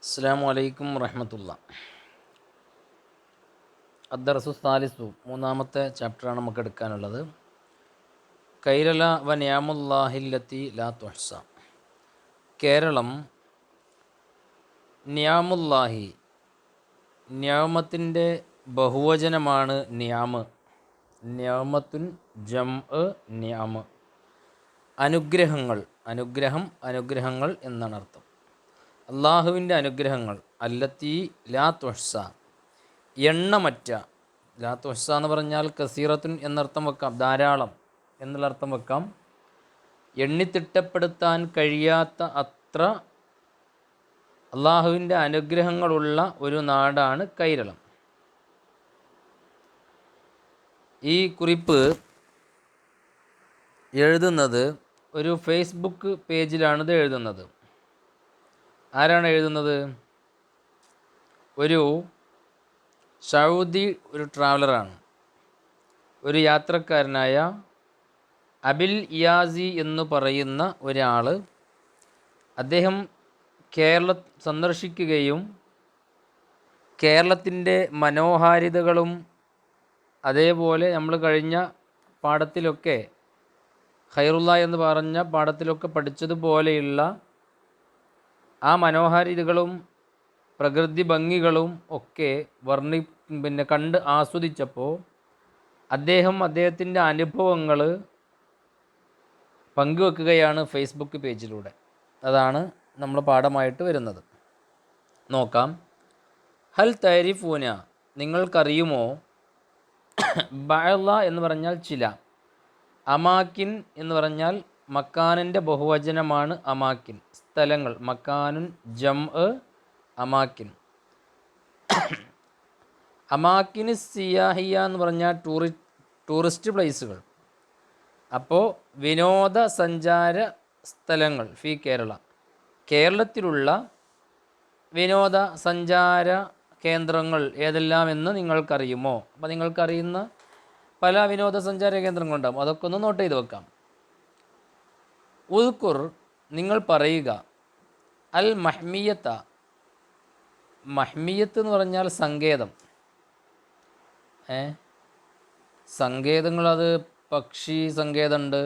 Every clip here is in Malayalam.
അസ്സലാമു അലൈക്കും വറഹ്മത്തുള്ളാഹി. അദ്ദർസു സാലിസു, മൂന്നാമത്തെ ചാപ്റ്ററാണ് നമുക്ക് എടുക്കാനുള്ളത്. കൈരല വ നിയാമുല്ലാഹില്ലത്തി ലാ തുഹ്സ. കേരളം നിയാമുല്ലാഹി, നിയാമത്തിൻ്റെ ബഹുവചനമാണ് നിയാമ്. നിയാമത്തുൻ ജംഅ് നിയാമ്, അനുഗ്രഹങ്ങൾ, അനുഗ്രഹങ്ങൾ എന്നാണ് അർത്ഥം. അള്ളാഹുവിൻ്റെ അനുഗ്രഹങ്ങൾ. അല്ലത്തി ലാ തുഹ്സ, എണ്ണമറ്റ. ലാ തുഹ്സ എന്ന് പറഞ്ഞാൽ കസീറത്തുൻ എന്നർത്ഥം വെക്കാം, ധാരാളം എന്നുള്ള അർത്ഥം വെക്കാം. എണ്ണിത്തിട്ടപ്പെടുത്താൻ കഴിയാത്ത അത്ര അള്ളാഹുവിൻ്റെ അനുഗ്രഹങ്ങളുള്ള ഒരു നാടാണ് കൈരളം. ഈ കുറിപ്പ് എഴുതുന്നത് ഒരു ഫേസ്ബുക്ക് പേജിലാണിത് എഴുതുന്നത്. ആരാണ് എഴുതുന്നത്? ഒരു സൗദി ഒരു ട്രാവലറാണ്, ഒരു യാത്രക്കാരനായ അബിൽ ഇയാസി എന്ന് പറയുന്ന ഒരാൾ. അദ്ദേഹം കേരളം സന്ദർശിക്കുകയും കേരളത്തിൻ്റെ മനോഹാരിതകളും അതേപോലെ നമ്മൾ കഴിഞ്ഞ പാഠത്തിലൊക്കെ ഖൈറുള്ള എന്ന് പറഞ്ഞ പാഠത്തിലൊക്കെ പഠിച്ചതുപോലെയുള്ള ആ മനോഹാരിതകളും പ്രകൃതി ഭംഗികളും ഒക്കെ കണ്ട് ആസ്വദിച്ചപ്പോൾ അദ്ദേഹത്തിൻ്റെ അനുഭവങ്ങൾ പങ്കുവെക്കുകയാണ് ഫേസ്ബുക്ക് പേജിലൂടെ. അതാണ് നമ്മൾ പാഠമായിട്ട് വരുന്നത്. നോക്കാം. ഹൽ തരിഫൂന, നിങ്ങൾക്കറിയുമോ? ബഅള എന്ന് പറഞ്ഞാൽ ചില, അമാക്കിൻ എന്ന് പറഞ്ഞാൽ മക്കാനിൻ്റെ ബഹുവചനമാണ് അമാക്കിൻ, സ്ഥലങ്ങൾ. മക്കാനുൻ ജംഅ് അമാക്കിൻ. അമാക്കിന് സിയാഹിയ എന്ന് പറഞ്ഞാൽ ടൂറിസ്റ്റ് പ്ലേസുകൾ. അപ്പോൾ വിനോദസഞ്ചാര സ്ഥലങ്ങൾ. ഫി കേരള, കേരളത്തിലുള്ള വിനോദസഞ്ചാര കേന്ദ്രങ്ങൾ ഏതെല്ലാമെന്ന് നിങ്ങൾക്കറിയുമോ? അപ്പോൾ നിങ്ങൾക്കറിയുന്ന പല വിനോദസഞ്ചാര കേന്ദ്രങ്ങളുണ്ടാകും, അതൊക്കെ ഒന്ന് നോട്ട് ചെയ്ത് വെക്കാം. ഉദ്കുർ, നിങ്ങൾ പറയുക. അൽ മഹ്മിയത്ത, മഹ്മിയത്ത് എന്ന് പറഞ്ഞാൽ സങ്കേതം. സങ്കേതങ്ങൾ, അത് പക്ഷി സങ്കേതമുണ്ട്,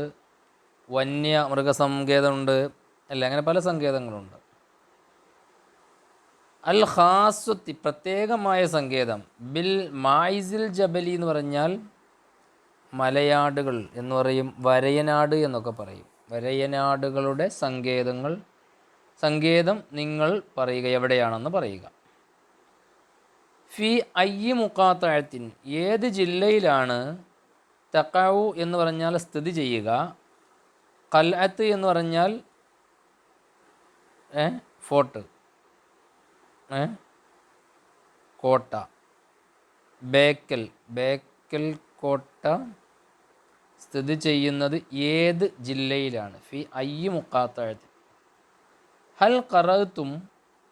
വന്യമൃഗസങ്കേതമുണ്ട്, അല്ല, അങ്ങനെ പല സങ്കേതങ്ങളുണ്ട്. അൽ ഖാസ്വത്തി, പ്രത്യേകമായ സങ്കേതം. ബിൽ മായിസിൽ ജബലി എന്ന് പറഞ്ഞാൽ മലയാടുകൾ എന്ന് പറയും, വരയനാട് എന്നൊക്കെ പറയും. വരയനാടുകളുടെ സങ്കേതം നിങ്ങൾ പറയുക, എവിടെയാണെന്ന് പറയുക. ഫി അയ്യി മുഖാത്തഴത്തിൻ, ഏത് ജില്ലയിലാണ്. തഖഉ എന്ന് പറഞ്ഞാൽ സ്ഥിതി ചെയ്യുക. ഖൽഅത്ത് എന്ന് പറഞ്ഞാൽ ഫോർട്ട്, കോട്ട. ബേക്കൽ കോട്ട സ്ഥിതി ചെയ്യുന്നത് ഏത് ജില്ലയിലാണ്? ഫി അയ്യി മുഖാത്തഴത്തിൻ. ഹൽ ഖറഅതും,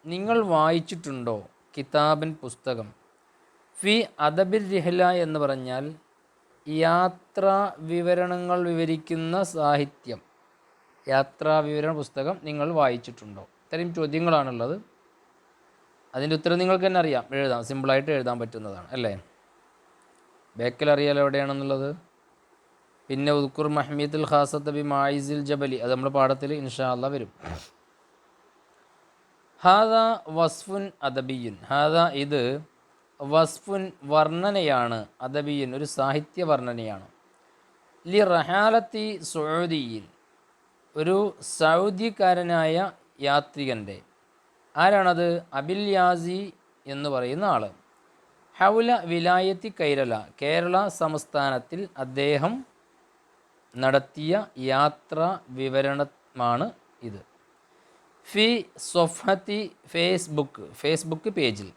നിങ്ങൾ വായിച്ചിട്ടുണ്ടോ? കിതാബൻ, പുസ്തകം. ഫി അദബിർ റിഹ്ല എന്ന് പറഞ്ഞാൽ യാത്രാ വിവരണങ്ങൾ വിവരിക്കുന്ന സാഹിത്യം, യാത്രാ വിവരണ പുസ്തകം നിങ്ങൾ വായിച്ചിട്ടുണ്ടോ? ഇത്രയും ചോദ്യങ്ങളാണുള്ളത്. അതിൻ്റെ ഉത്തരം നിങ്ങൾക്ക് തന്നെ അറിയാം, എഴുതാം, സിമ്പിളായിട്ട് എഴുതാൻ പറ്റുന്നതാണ്, അല്ലേ? ബേക്കൽ അറിയാലോ എവിടെയാണെന്നുള്ളത്. പിന്നെ ഉദ്കുർ മഹ്മിയത്തുൽ ഖാസത്ത് ബി മായിസിൽ ജബലി, അത് നമ്മുടെ പാഠത്തിൽ ഇൻഷാ അല്ലാഹ് വരും. ഹാദ വസ്ഫുൻ അദബിയുൻ, ഹാദ ഇത് വസ്ഫുൻ വർണ്ണനയാണ്, അദബിയുൻ ഒരു സാഹിത്യ വർണ്ണനയാണ്. ലി റഹാലത്തി സൗദിയിൽ, ഒരു സൗദിക്കാരനായ യാത്രികൻ്റെ. ആരാണത്? അബിൽ യാസി എന്ന് പറയുന്ന ആൾ. ഹൗല വിലായത്തി കൈരല, കേരള സംസ്ഥാനത്തിൽ അദ്ദേഹം നടത്തിയ യാത്രാ വിവരണമാണ് ഇത്. ഫി സൊഫത്തി, ഫേസ്ബുക്ക് പേജിൽ.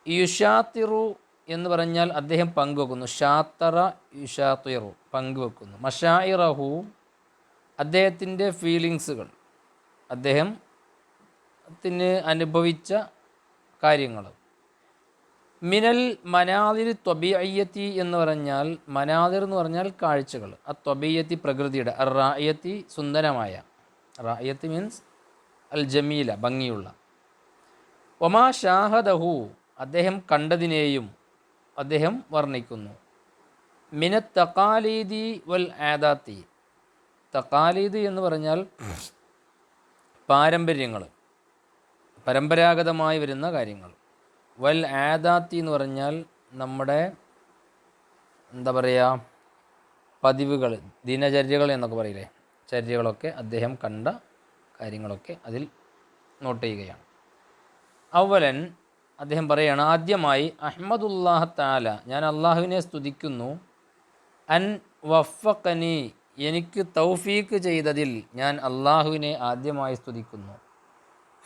യുഷാത്തിറു എന്ന് പറഞ്ഞാൽ അദ്ദേഹം പങ്കുവെക്കുന്നു. ഷാത്തറ യുഷാത്തിറു, പങ്കുവെക്കുന്നു. മഷായിറഹു, അദ്ദേഹത്തിൻ്റെ ഫീലിങ്സുകൾ, അദ്ദേഹത്തിന് അനുഭവിച്ച കാര്യങ്ങൾ. മിനൽ മനാദിർ ത്വബിഅയ്യത്തി എന്ന് പറഞ്ഞാൽ, മനാദിർ എന്ന് പറഞ്ഞാൽ കാഴ്ചകൾ, ത്വബിയത്തി പ്രകൃതിയുടെ, റായത്തി സുന്ദരമായ, റായത്ത് മീൻസ് അൽ ജമീല ഭംഗിയുള്ള, ഒമാ ഷാഹദഹു അദ്ദേഹം കണ്ടതിനെയും അദ്ദേഹം വർണ്ണിക്കുന്നു. മിനത്ത് തഖാലീദി വൽ ആദാത്തി, തഖാലീദ് എന്ന് പറഞ്ഞാൽ പാരമ്പര്യങ്ങൾ, പരമ്പരാഗതമായി വരുന്ന കാര്യങ്ങൾ. വൽ ആദാത്തി എന്ന് പറഞ്ഞാൽ നമ്മുടെ എന്താ പറയുക, പതിവുകൾ, ദിനചര്യകൾ എന്നൊക്കെ പറയില്ലേ, ചര്യകളൊക്കെ അദ്ദേഹം കണ്ട കാര്യങ്ങളൊക്കെ അതിൽ നോട്ട് ചെയ്യുകയാണ്. അവലൻ അദ്ദേഹം പറയുകയാണ്, ആദ്യമായി അഹ്മദുല്ലാഹ് തആല, ഞാൻ അള്ളാഹുവിനെ സ്തുതിക്കുന്നു. അൻ വഫഖനി, എനിക്ക് തൗഫീക്ക് ചെയ്തതിൽ ഞാൻ അള്ളാഹുവിനെ ആദ്യമായി സ്തുതിക്കുന്നു.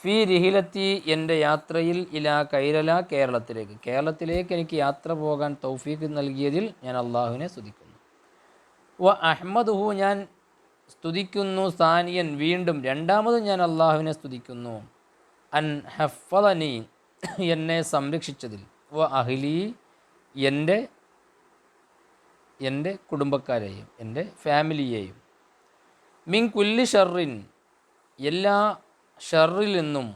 ഫി റിഹിലത്തി, എൻ്റെ യാത്രയിൽ, ഇലാ കൈരല, കേരളത്തിലേക്ക്, കേരളത്തിലേക്ക് എനിക്ക് യാത്ര പോകാൻ തൗഫീക്ക് നൽകിയതിൽ ഞാൻ അള്ളാഹുവിനെ സ്തുതിക്കുന്നു. വ അഹ്മദുഹു, ഞാൻ സ്തുതിക്കുന്നു. സാനിയൻ, വീണ്ടും രണ്ടാമതും ഞാൻ അള്ളാഹുവിനെ സ്തുതിക്കുന്നു. അൻ ഹഫ്ഫളനി, എന്നെ സംരക്ഷിച്ചതിൽ. വ അഹ്ലി, എൻ്റെ കുടുംബക്കാരെയും എൻ്റെ ഫാമിലിയെയും. മിൻ കുല്ലി ഷർറിൻ, എല്ലാ ഷർറിൽ നിന്നും,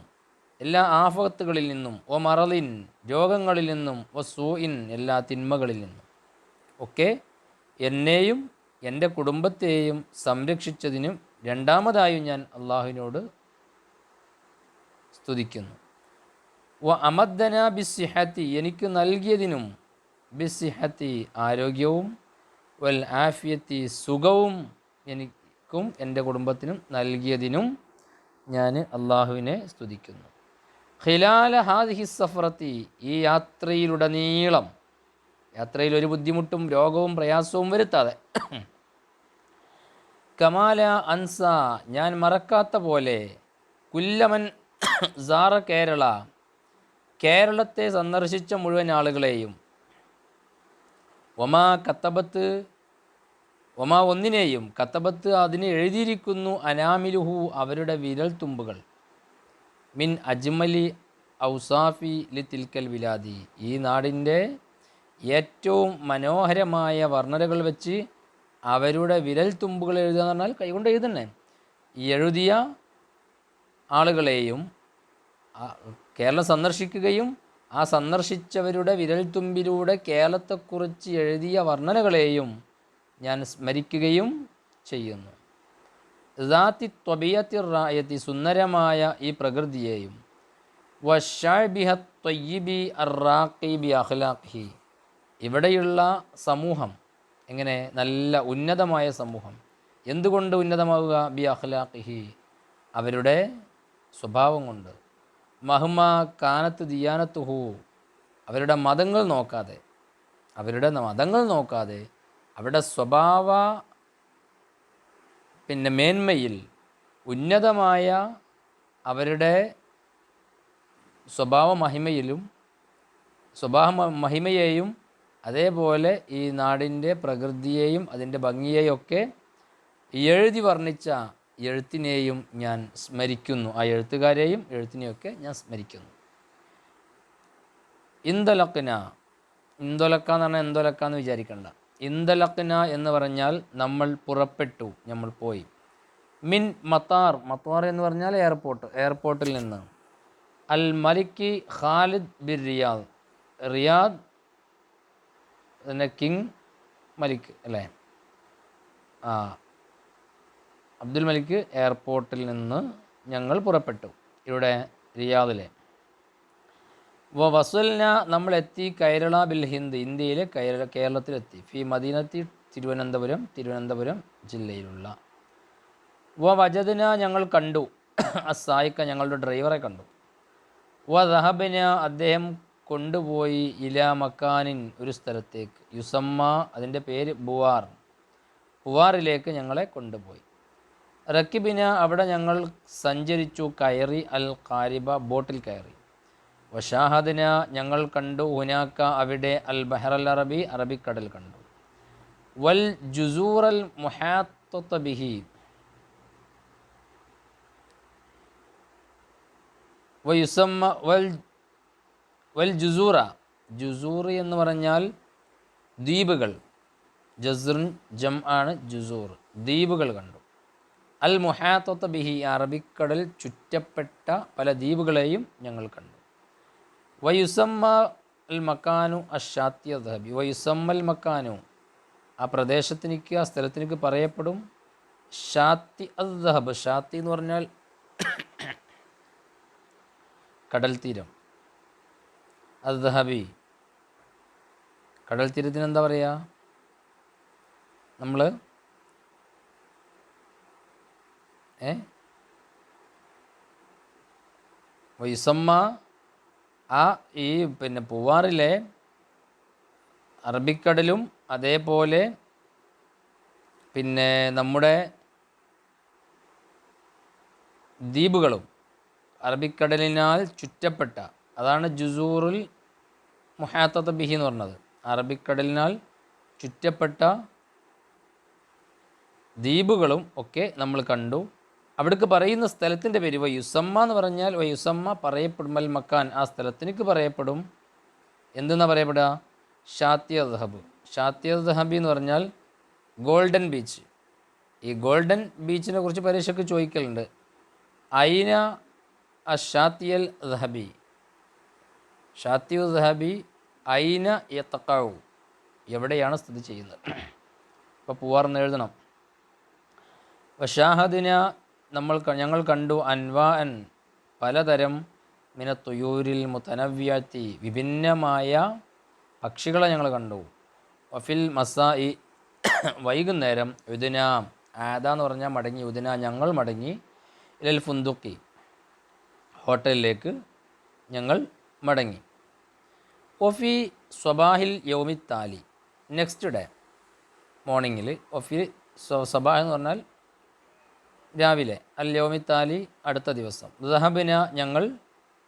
എല്ലാ ആഫത്തുകളിൽ നിന്നും. ഒ മറലിൻ, രോഗങ്ങളിൽ നിന്നും. ഒ സൂഇൻ, എല്ലാ തിന്മകളിൽ നിന്നും ഒക്കെ എന്നെയും എൻ്റെ കുടുംബത്തെയും സംരക്ഷിച്ചതിനും രണ്ടാമതായും ഞാൻ അള്ളാഹുവിനോട് സ്തുതിക്കുന്നു. വ അമദ്ദന ബിസ്സിഹത്തി, എനിക്ക് നൽകിയതിനും. ബിസ്സിഹത്തി, ആരോഗ്യവും. വൽ ആഫിയത്തി, സുഖവും എനിക്കും എൻ്റെ കുടുംബത്തിനും നൽകിയതിനും ഞാൻ അള്ളാഹുവിനെ സ്തുതിക്കുന്നു. ഖിലാല ഹാദിഹി സഫറത്തി, ഈ യാത്രയിലുടനീളം, യാത്രയിൽ ഒരു ബുദ്ധിമുട്ടും രോഗവും പ്രയാസവും വരുത്താതെ. കമാല അൻസ, ഞാൻ മറക്കാത്ത പോലെ. കുല്ലമൻ സാറ കേരള, കേരളത്തെ സന്ദർശിച്ച മുഴുവൻ ആളുകളെയും. ഒമാ കത്തബത്ത്, ഒമാ ഒന്നിനെയും. കത്തബത്ത്, അതിന് എഴുതിയിരിക്കുന്നു. അനാമിലുഹു, അവരുടെ വിരൽ തുമ്പുകൾ. മിൻ അജ്മലി ഔസാഫി ലി തിൽക്കൽ വിലാദി, ഈ നാടിൻ്റെ ഏറ്റവും മനോഹരമായ വർണ്ണനകൾ വെച്ച് അവരുടെ വിരൽ തുമ്പുകൾ എഴുതുക എന്ന് പറഞ്ഞാൽ കൈകൊണ്ട് എഴുതണേ. ഈ എഴുതിയ ആളുകളെയും കേരളം സന്ദർശിക്കുകയും ആ സന്ദർശിച്ചവരുടെ വിരൽത്തുമ്പിലൂടെ കേരളത്തെക്കുറിച്ച് എഴുതിയ വർണ്ണനകളെയും ഞാൻ സ്മരിക്കുകയും ചെയ്യുന്നു. ദാത്തി ത്വബിയത്തി റായത്തി, സുന്ദരമായ ഈ പ്രകൃതിയെയും. വശഅബിഹ ത്വയ്യിബി അറാഖി ബി അഖ്ലാഖിഹി, ഇവിടെയുള്ള സമൂഹം എങ്ങനെ, നല്ല ഉന്നതമായ സമൂഹം. എന്തുകൊണ്ട് ഉന്നതമാവുക? ബി അഖ്ലാഖിഹി, അവരുടെ സ്വഭാവം കൊണ്ട്. മഹ്മ കാനത്ത് ദിയാനത്തുഹു, അവരുടെ മതങ്ങൾ നോക്കാതെ, അവരുടെ സ്വഭാവ മേന്മയിൽ, ഉന്നതമായ അവരുടെ സ്വഭാവ മഹിമയെയും അതേപോലെ ഈ നാടിൻ്റെ പ്രകൃതിയെയും അതിൻ്റെ ഭംഗിയെയും ഒക്കെ എഴുതി വർണ്ണിച്ച എഴുത്തിനെയും ഞാൻ സ്മരിക്കുന്നു. ആ എഴുത്തുകാരെയും എഴുത്തിനെയൊക്കെ ഞാൻ സ്മരിക്കുന്നു. ഇന്ദലക്ന, ഇന്ദൊലക്ക എന്ന് പറഞ്ഞാൽ എന്തൊലക്ക എന്ന് വിചാരിക്കണ്ട. ഇന്ദലക്ന എന്ന് പറഞ്ഞാൽ നമ്മൾ പുറപ്പെട്ടു, നമ്മൾ പോയി. മിൻ മത്താർ, മത്താർ എന്ന് പറഞ്ഞാൽ എയർപോർട്ടിൽ നിന്ന്. അൽ മലിക്ക് ഖാലിദ് ബിൻ റിയാദ്, റിയാദ് പിന്നെ കിങ് മലിക് അല്ലേ, അബ്ദുൽ മലിക് എയർപോർട്ടിൽ നിന്ന് ഞങ്ങൾ പുറപ്പെട്ടു, ഇവിടെ റിയാദിലെ. വസൽന, നമ്മളെത്തി. കൈരള ബിൽ ഹിന്ദ്, ഇന്ത്യയിലെ കേരളത്തിലെത്തി. ഫി മദീനത്തി, തിരുവനന്തപുരം ജില്ലയിലുള്ള. വജദ്ന, ഞങ്ങൾ കണ്ടു. അസായിക്ക, ഞങ്ങളുടെ ഡ്രൈവറെ കണ്ടു. ദഹബന, അദ്ദേഹം കൊണ്ടുപോയി. ഇലാ മക്കാനിൻ, ഒരു സ്ഥലത്തേക്ക്. യുസമ്മ, അതിൻ്റെ പേര് ബുവാർ, ബുവാറിലേക്ക് ഞങ്ങളെ കൊണ്ടുപോയി. റക്കിബിന, അവിടെ ഞങ്ങൾ സഞ്ചരിച്ചു. കയറി. അൽ ഖാരിബ, ബോട്ടിൽ കയറി. വഷാഹദിന, ഞങ്ങൾ കണ്ടു. ഹുനാക്ക, അവിടെ. അൽ ബഹർ അൽ അറബി, അറബിക്കടൽ കണ്ടു. വൽ ജുസൂർ അൽ മുഹാത്തത ബിഹി, വയുസമ്മ വൽ ജുസൂറ, ജുസൂർ എന്ന് പറഞ്ഞാൽ ദ്വീപുകൾ. ജസ്റുൻ ജം ആണ് ജുസൂർ, ദ്വീപുകൾ കണ്ടു. അൽ മുഹാത്തത ബിഹി, അറബിക്കടൽ ചുറ്റപ്പെട്ട പല ദ്വീപുകളെയും ഞങ്ങൾ കണ്ടു. വയുസമ്മ അൽ മക്കാനു അഷാത്തി ദഹബി. വയുസമ്മൽ മക്കാനു, ആ പ്രദേശത്തിനിക്ക്, ആ സ്ഥലത്തിനിക്ക് പറയപ്പെടും ഷാത്തി അദ്ദഹബ്. ഷാത്തി എന്ന് പറഞ്ഞാൽ കടൽ തീരം. അദ്ദഹബി, കടൽ തീരത്തിന് എന്താ പറയുക നമ്മൾ? വയുസമ്മ, ആ ഈ പൂവാറിലെ അറബിക്കടലും അതേപോലെ നമ്മുടെ ദ്വീപുകളും അറബിക്കടലിനാൽ ചുറ്റപ്പെട്ട, അതാണ് ജുസൂറുൽ മുഹാത്തത ബിഹി എന്ന് പറഞ്ഞത്. അറബിക്കടലിനാൽ ചുറ്റപ്പെട്ട ദ്വീപുകളും ഒക്കെ നമ്മൾ കണ്ടു. അവിടേക്ക് പറയുന്ന സ്ഥലത്തിൻ്റെ പേര് വയുസമ്മ എന്ന് പറഞ്ഞാൽ, വയുസമ്മ പറയപ്പെടും, അൽ മക്കാൻ, ആ സ്ഥലത്തിനേക്ക് പറയപ്പെടും. എന്തെന്നാ പറയപ്പെടുക? ഷാത്തി ദഹബ്. ഷാത്തി ദഹബി എന്ന് പറഞ്ഞാൽ ഗോൾഡൻ ബീച്ച്. ഈ ഗോൾഡൻ ബീച്ചിനെ കുറിച്ച് പരീക്ഷയ്ക്ക് ചോദിക്കലുണ്ട്. ഐന അഷാത്തിയൽ ദഹബി, ഷാത്തിയു ദഹബി ഐന യത്തഖഉ, എവിടെയാണ് സ്ഥിതി ചെയ്യുന്നത്? അപ്പോൾ പൂവാർന്ന് എഴുതണം. വഷാഹദിന, ഞങ്ങൾ കണ്ടു അൻവാഅൻ, പലതരം മിന തുയൂരിൽ മുതനവ്യാത്തി, വിഭിന്നമായ പക്ഷികളെ ഞങ്ങൾ കണ്ടു. വഫിൽ മസായി, വൈകുന്നേരം, യുദിന, ആദ എന്ന് പറഞ്ഞാൽ മടങ്ങി, യുദിന ഞങ്ങൾ മടങ്ങി, ഇലൽ ഫുന്ദുക്കി, ഹോട്ടലിലേക്ക് ഞങ്ങൾ മടങ്ങി. ഒഫി സ്വബാഹിൽ യൗമി താലി, നെക്സ്റ്റ് ഡേ മോർണിംഗിൽ, ഒഫി സബാഹ് എന്ന് പറഞ്ഞാൽ രാവിലെ, അൽ യൗമി താലി അടുത്ത ദിവസം, ദഹബിന ഞങ്ങൾ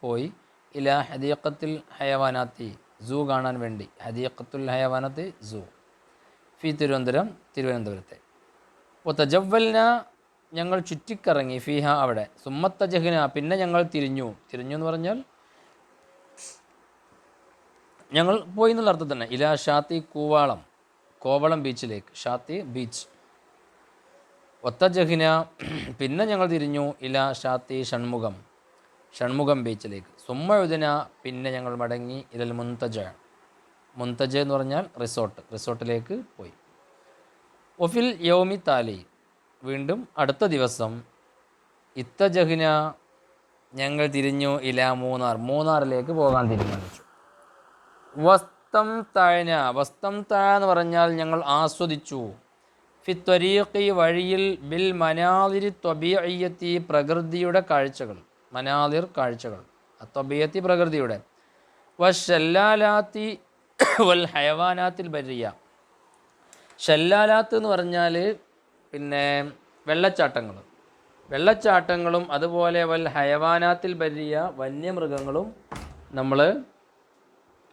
പോയി, ഇല ഹദീഖത്തുൽ ഹയവാനാത്തി, സൂ കാണാൻ വേണ്ടി. ഹദീഖത്തുൽ ഹയവാനത്ത് സൂ, ഫി തിരുവനന്തപുരത്തെ. തജവ്വൽന ഞങ്ങൾ ചുറ്റിക്കറങ്ങി, ഫിഹ അവിടെ, സുമ്മത്തജഹ്ന പിന്നെ ഞങ്ങൾ തിരിഞ്ഞു എന്ന് പറഞ്ഞാൽ ഞങ്ങൾ പോയി എന്നുള്ള അർത്ഥം തന്നെ. ഇലാ ഷാത്തി കൂവാളം, കോവളം ബീച്ചിലേക്ക്, ഷാത്തി ബീച്ച്. ഒത്തജഹ്ന പിന്നെ ഞങ്ങൾ തിരിഞ്ഞു, ഇലാ ഷാത്തി ഷൺമുഖം ബീച്ചിലേക്ക്. സുമ്മഴുദിന പിന്നെ ഞങ്ങൾ മടങ്ങി, ഇലൽ മുന്തജ എന്ന് പറഞ്ഞാൽ റിസോർട്ടിലേക്ക് പോയി. ഒഫിൽ യൗമി താലി വീണ്ടും അടുത്ത ദിവസം, ഇത്തജഹ്ന ഞങ്ങൾ തിരിഞ്ഞു, ഇലാ മൂന്നാറിലേക്ക് പോകാൻ തീരുമാനിച്ചു. വസ്തം താഴ എന്ന് പറഞ്ഞാൽ ഞങ്ങൾ ആസ്വദിച്ചു, ഫി ത്വരീഖി വഴിയിൽ, ബിൽ മനാദിരി ത്വബീഇയ്യത്തി പ്രകൃതിയുടെ കാഴ്ചകൾ, മനാദിർ കാഴ്ചകൾ, ത്വബീയത്തി പ്രകൃതിയുടെ, വശല്ലാലാത്തി വൽ ഹയവാനാത്തിൽ ബരിയ. ഷല്ലാലാത്ത് എന്ന് പറഞ്ഞാൽ വെള്ളച്ചാട്ടങ്ങളും അതുപോലെ വൽ ഹയവാനാത്തിൽ ബരിയ വന്യമൃഗങ്ങളും നമ്മൾ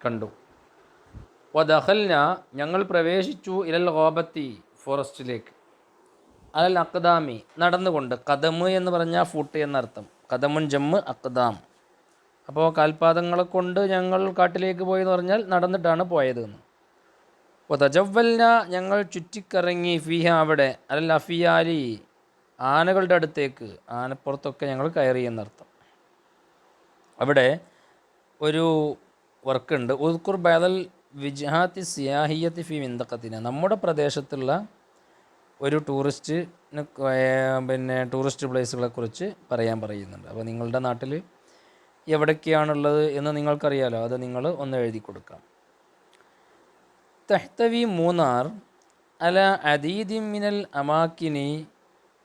കണ്ടു. വദഖൽന ഞങ്ങൾ പ്രവേശിച്ചു, ഇലൽ ഗോബത്തി ഫോറസ്റ്റിലേക്ക്, അൽ അഖ്ദാമി നടന്നുകൊണ്ട്, കദമ് എന്ന് പറഞ്ഞാൽ ഫൂട്ട് എന്നർത്ഥം, കദമുൻ ജമ്മ് അഖ്ദാം. അപ്പോൾ കാൽപാദങ്ങളെ കൊണ്ട് ഞങ്ങൾ കാട്ടിലേക്ക് പോയി എന്ന് പറഞ്ഞാൽ നടന്നിട്ടാണ് പോയതെന്ന്. തജവ്വൽന ഞങ്ങൾ ചുറ്റിക്കറങ്ങി, ഫിഹ അവിടെ, അൽ അഫിയാലി ആനകളുടെ അടുത്തേക്ക്, ആനപ്പുറത്തൊക്കെ ഞങ്ങൾ കയറി എന്നർത്ഥം. അവിടെ ഒരു വർക്കുണ്ട്, ഉദ്കുർ ബദൽ വിജഹാത്തി സിയാഹിയത്തി ഫി മിന്തഖത്തിന, നമ്മുടെ പ്രദേശത്തുള്ള ഒരു ടൂറിസ്റ്റ് പ്ലേസുകളെ കുറിച്ച് പറയുന്നുണ്ട്. അപ്പോൾ നിങ്ങളുടെ നാട്ടിൽ എവിടൊക്കെയാണുള്ളത് എന്ന് നിങ്ങൾക്കറിയാലോ, അത് നിങ്ങൾ ഒന്ന് എഴുതി കൊടുക്കാം. തഹ്തവി മൂന്നാർ അല അദീദി മിനൽ അമാക്കിനി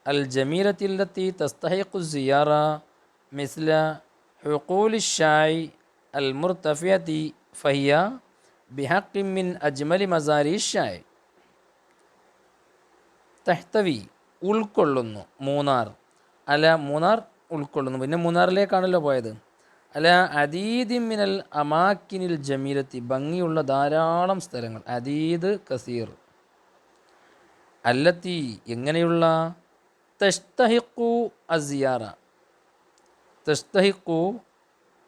അൽ ജമീലത്തില്ലത്തി തസ്തഹിഖു സിയാറ മിസ്ല ഹുഖൂലി ഷായ് അൽ മുർതഫിയത്തി ഫഹിയ ബിഹഖി മിൻ അജ്മലി മസാരി ഷായ്. തഹ്തവി ഉൾക്കൊള്ളുന്നു, മൂന്നാർ ഉൾക്കൊള്ളുന്നു, പിന്നെ മൂന്നാറിലേക്കാണല്ലോ പോയത്. അല അദീദി മിനൽ അമാക്കിനിൽ ജമീലത്തി ഭംഗിയുള്ള ധാരാളം സ്ഥലങ്ങൾ, അദീദ് കസീർ, അല്ലത്തി എങ്ങനെയുള്ള, തസ്തഹിഖു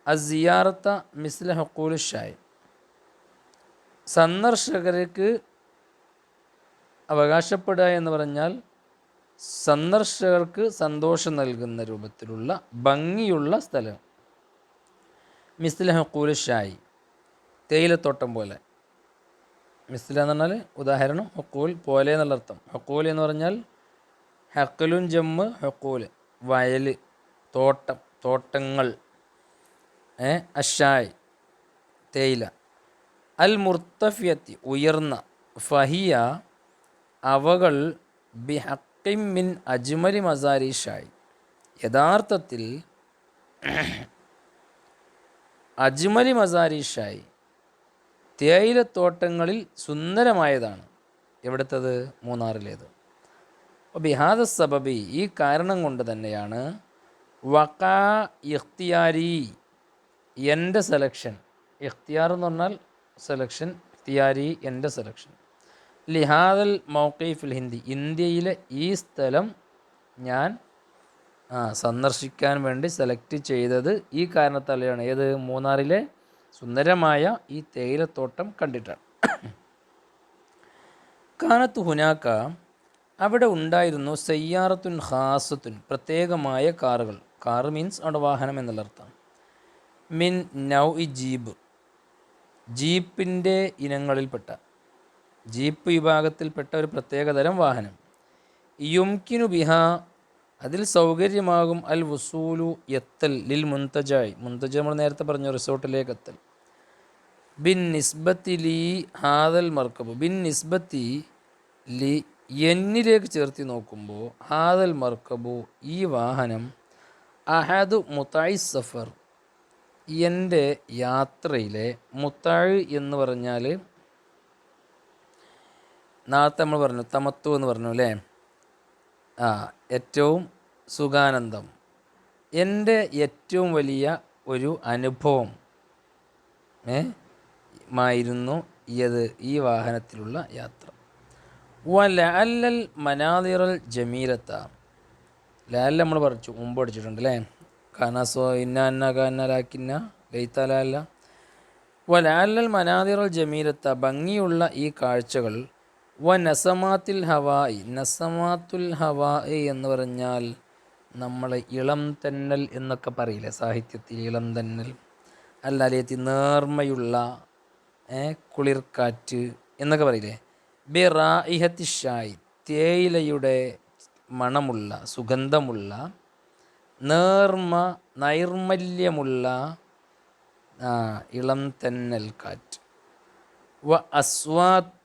അസിയാറത്ത മിസ്ല ഹുഖൂൽ ഷായ്, സന്ദർശകർക്ക് അവകാശപ്പെടുക എന്ന് പറഞ്ഞാൽ സന്ദർശകർക്ക് സന്തോഷം നൽകുന്ന രൂപത്തിലുള്ള ഭംഗിയുള്ള സ്ഥലം. മിസ്ല ഹക്കൂൽ ഷായി, തേയിലത്തോട്ടം പോലെ. മിസ്ല എന്ന് പറഞ്ഞാൽ ഉദാഹരണം, ഹക്കൂൽ പോലെ എന്നുള്ള അർത്ഥം. ഹക്കൂൽ എന്ന് പറഞ്ഞാൽ ഹക്കലുൻ ജമ്മ് ഹക്കൂൽ, വയൽ, തോട്ടം, തോട്ടങ്ങൾ. അഷായ് തേയില. അൽ മുർത്തഫിയത്തി ഉയർന്ന, ഫഹിയ അവകൾ, ബി ഹക്കിം മിൻ അജ്മലി മസാരി ഷായ് യഥാർത്ഥത്തിൽ അജ്മലി മസാരി ഷായ് തേയിലത്തോട്ടങ്ങളിൽ സുന്ദരമായതാണ്. എവിടുത്തത്? മൂന്നാറിലേത്. അപ്പോൾ ബിഹാദ സബബി ഈ കാരണം കൊണ്ട് തന്നെയാണ് വക്കാ ഇഖ്തിയാരി എൻ്റെ സെലക്ഷൻ. ഇഖ്തിയാർ എന്ന് പറഞ്ഞാൽ സെലക്ഷൻ, ഇഖ്തിയാരി എൻ്റെ സെലക്ഷൻ. ലിഹാദൽ മൗഖീഫിൽ ഹിന്ദി ഇന്ത്യയിലെ ഈ സ്ഥലം ഞാൻ സന്ദർശിക്കാൻ വേണ്ടി സെലക്ട് ചെയ്തത് ഈ കാരണത്താലെയാണ്. ഏത്? മൂന്നാറിലെ സുന്ദരമായ ഈ തേയിലത്തോട്ടം കണ്ടിട്ടാണ്. കാനത്ത് ഹുനാക്ക അവിടെ ഉണ്ടായിരുന്നു സയ്യാറത്തുൻ ഖാസത്തുൻ പ്രത്യേകമായ കാറുകൾ. കാറ് മീൻസ് അവിടെ വാഹനം എന്നുള്ള അർത്ഥം. മിൻ നൗ ഇ ജീബ് ജീപ്പിൻ്റെ ഇനങ്ങളിൽപ്പെട്ട, ജീപ്പ് വിഭാഗത്തിൽപ്പെട്ട ഒരു പ്രത്യേകതരം വാഹനം. യുംകിനു ബിഹ അതിൽ സൗകര്യമാകും അൽ വസൂലു എത്തൽ ലിൽ മുന്തജായി മുന്തജ നമ്മൾ നേരത്തെ പറഞ്ഞു റിസോർട്ടിലേക്ക് എത്തൽ. ബിൻ നിസ്ബത്തി ലി ഹാദൽ മർക്കബ് ബിൻ നിസ്ബത്തി ലി എന്നിലേക്ക് ചേർത്തി നോക്കുമ്പോൾ ഹാദൽ മർക്കബു ഈ വാഹനം അഹദു മുത്തായി സഫർ എൻ്റെ യാത്രയിലെ, മുത്താഴ് എന്ന് പറഞ്ഞാൽ നേരത്തെ നമ്മൾ പറഞ്ഞു തമത്തു എന്ന് പറഞ്ഞു അല്ലേ, ഏറ്റവും സുഖാനന്ദം, എൻ്റെ ഏറ്റവും വലിയ ഒരു അനുഭവം മായിരുന്നു ഈ വാഹനത്തിലുള്ള യാത്ര. ലഅല്ലൽ മനാദിറൽ ജമീലത്ത ലാൽ നമ്മൾ പഠിച്ചു, മുമ്പ് പഠിച്ചിട്ടുണ്ട് അല്ലേ. കാനാസോ ഇന്ന കാനാലാക്കിന്ന ലൈത്തലല്ല. ലഅല്ലൽ മനാദിറൽ ജമീലത്ത ഭംഗിയുള്ള ഈ കാഴ്ചകൾ. നസമാത്തിൽ ഹവായി നസമാത്തുൽ ഹവായി എന്ന് പറഞ്ഞാൽ നമ്മൾ ഇളം തെന്നൽ എന്നൊക്കെ പറയില്ലേ സാഹിത്യത്തിൽ, ഇളം തെന്നൽ അല്ലാതെ നേർമയുള്ള കുളിർക്കാറ്റ് എന്നൊക്കെ പറയില്ലേ. ബി റായിഹത്തി ഷായി തേയിലയുടെ മണമുള്ള, സുഗന്ധമുള്ള, നൈർമല്യമുള്ള ഇളം തെന്നൽ കാറ്റ്. അസ്വാത്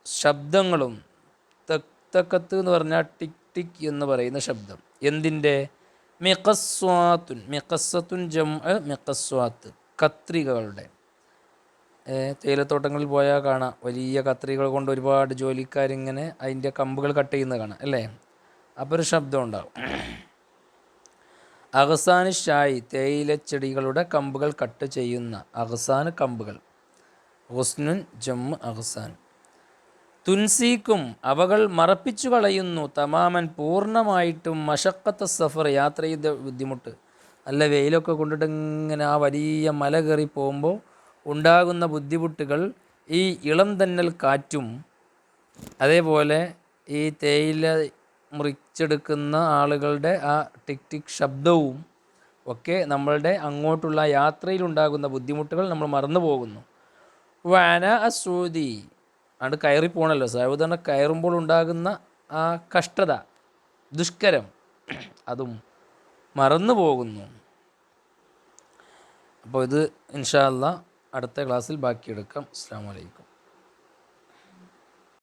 ശബ്ദങ്ങളും, തക്കത്ത് എന്ന് പറഞ്ഞാൽ ടിക് ടിക് എന്ന് പറയുന്ന ശബ്ദം. എന്തിൻ്റെ? മിഖസ്വാത്തുൻ മിഖസ്സത്തുൻ ജംഅ് മിഖസ്വാത്ത് കത്രികകളുടെ. തേയിലത്തോട്ടങ്ങളിൽ പോയാൽ കാണാം വലിയ കത്രികൾ കൊണ്ട് ഒരുപാട് ജോലിക്കാരിങ്ങനെ അതിൻ്റെ കമ്പുകൾ കട്ട് ചെയ്യുന്നത് കാണാം അല്ലേ. അപ്പോൾ ഒരു ശബ്ദം ഉണ്ടാവും. അഹ്സാൻ ഷായി തേയിലച്ചെടികളുടെ കമ്പുകൾ കട്ട് ചെയ്യുന്ന, അഹ്സാൻ കമ്പുകൾ, ഹുസ്നുൻ ജമ്മ് അഹ്സാൻ. തുൻസീക്കും അവകൾ മറപ്പിച്ചു കളയുന്നു, തമാമൻ പൂർണ്ണമായിട്ടും, മഷക്കത്ത സഫർ യാത്ര ചെയ്ത ബുദ്ധിമുട്ട്. നല്ല വെയിലൊക്കെ കൊണ്ടിട്ട് ഇങ്ങനെ ആ വലിയ മല കയറി പോകുമ്പോൾ ഉണ്ടാകുന്ന ബുദ്ധിമുട്ടുകൾ ഈ ഇളം തന്നൽ കാറ്റും അതേപോലെ ഈ തേയില മുറിച്ചെടുക്കുന്ന ആളുകളുടെ ആ ടിക് ടിക് ശബ്ദവും ഒക്കെ നമ്മളുടെ അങ്ങോട്ടുള്ള യാത്രയിലുണ്ടാകുന്ന ബുദ്ധിമുട്ടുകൾ നമ്മൾ മറന്നു പോകുന്നു. വന അസൂദി അത് കയറി പോകണമല്ലോ, സാവധാനം കയറുമ്പോൾ ഉണ്ടാകുന്ന ആ കഷ്ടത, ദുഷ്കരം, അതും മറന്നു പോകുന്നു. അപ്പോൾ ഇത് ഇൻഷാ അല്ലാഹ് അടുത്ത ക്ലാസ്സിൽ ബാക്കിയെടുക്കാം. അസ്സലാമു അലൈക്കും.